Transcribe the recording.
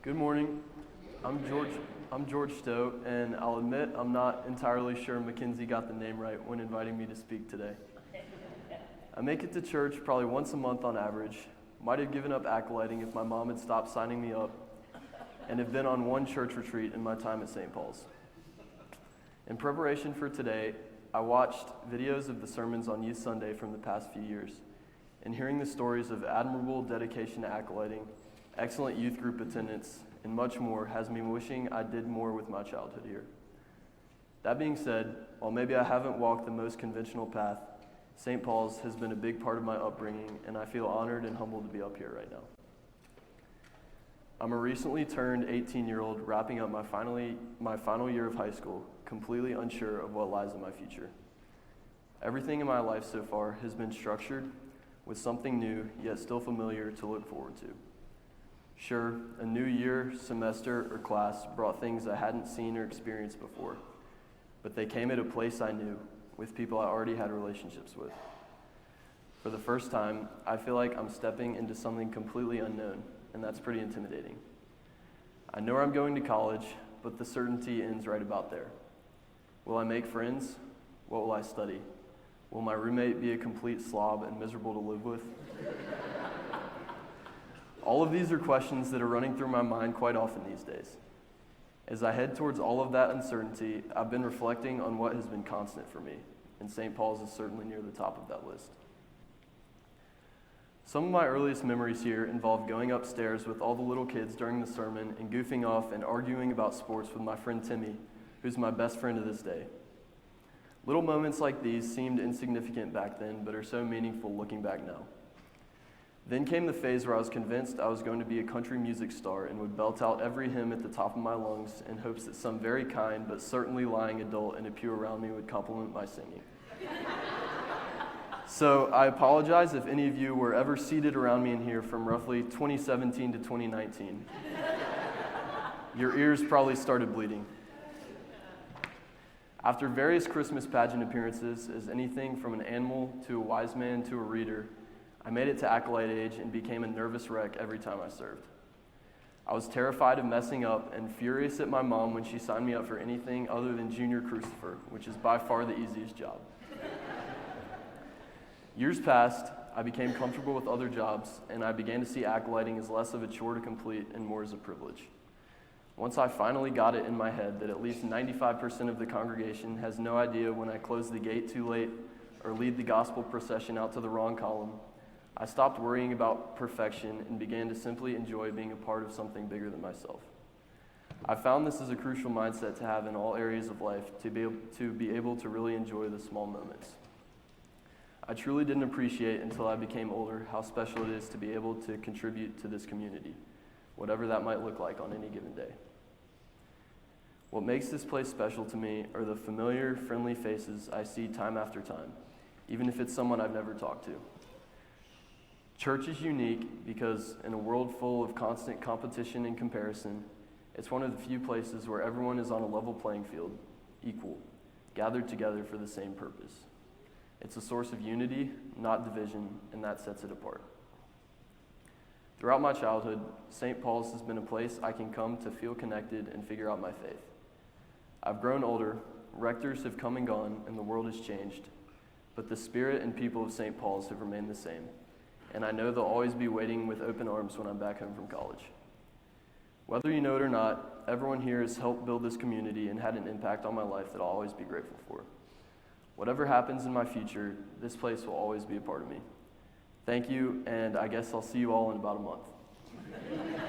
Good morning. I'm George Stowe, and I'll admit I'm not entirely sure Mackenzie got the name right when inviting me to speak today. I make it to church probably once a month on average. Might have given up acolyting if my mom had stopped signing me up, and have been on one church retreat in my time at St. Paul's. In preparation for today, I watched videos of the sermons on Youth Sunday from the past few years, and hearing the stories of admirable dedication to acolyting, excellent youth group attendance, and much more has me wishing I did more with my childhood here. That being said, while maybe I haven't walked the most conventional path, St. Paul's has been a big part of my upbringing, and I feel honored and humbled to be up here right now. I'm a recently turned 18-year-old wrapping up my final year of high school, completely unsure of what lies in my future. Everything in my life so far has been structured with something new, yet still familiar to look forward to. Sure, a new year, semester, or class brought things I hadn't seen or experienced before, but they came at a place I knew, with people I already had relationships with. For the first time, I feel like I'm stepping into something completely unknown, and that's pretty intimidating. I know I'm going to college, but the certainty ends right about there. Will I make friends? What will I study? Will my roommate be a complete slob and miserable to live with? All of these are questions that are running through my mind quite often these days. As I head towards all of that uncertainty, I've been reflecting on what has been constant for me, and St. Paul's is certainly near the top of that list. Some of my earliest memories here involve going upstairs with all the little kids during the sermon and goofing off and arguing about sports with my friend Timmy, who's my best friend to this day. Little moments like these seemed insignificant back then, but are so meaningful looking back now. Then came the phase where I was convinced I was going to be a country music star and would belt out every hymn at the top of my lungs in hopes that some very kind but certainly lying adult in a pew around me would compliment my singing. So I apologize if any of you were ever seated around me in here from roughly 2017 to 2019. Your ears probably started bleeding. After various Christmas pageant appearances as anything from an animal to a wise man to a reader, I made it to acolyte age and became a nervous wreck every time I served. I was terrified of messing up and furious at my mom when she signed me up for anything other than junior crucifer, which is by far the easiest job. Years passed, I became comfortable with other jobs, and I began to see acolyting as less of a chore to complete and more as a privilege. Once I finally got it in my head that at least 95% of the congregation has no idea when I close the gate too late or lead the gospel procession out to the wrong column, I stopped worrying about perfection and began to simply enjoy being a part of something bigger than myself. I found this is a crucial mindset to have in all areas of life to be able to really enjoy the small moments. I truly didn't appreciate until I became older how special it is to be able to contribute to this community, whatever that might look like on any given day. What makes this place special to me are the familiar, friendly faces I see time after time, even if it's someone I've never talked to. Church is unique because in a world full of constant competition and comparison, it's one of the few places where everyone is on a level playing field, equal, gathered together for the same purpose. It's a source of unity, not division, and that sets it apart. Throughout my childhood, St. Paul's has been a place I can come to feel connected and figure out my faith. I've grown older, rectors have come and gone, and the world has changed, but the spirit and people of St. Paul's have remained the same, and I know they'll always be waiting with open arms when I'm back home from college. Whether you know it or not, everyone here has helped build this community and had an impact on my life that I'll always be grateful for. Whatever happens in my future, this place will always be a part of me. Thank you, and I guess I'll see you all in about a month.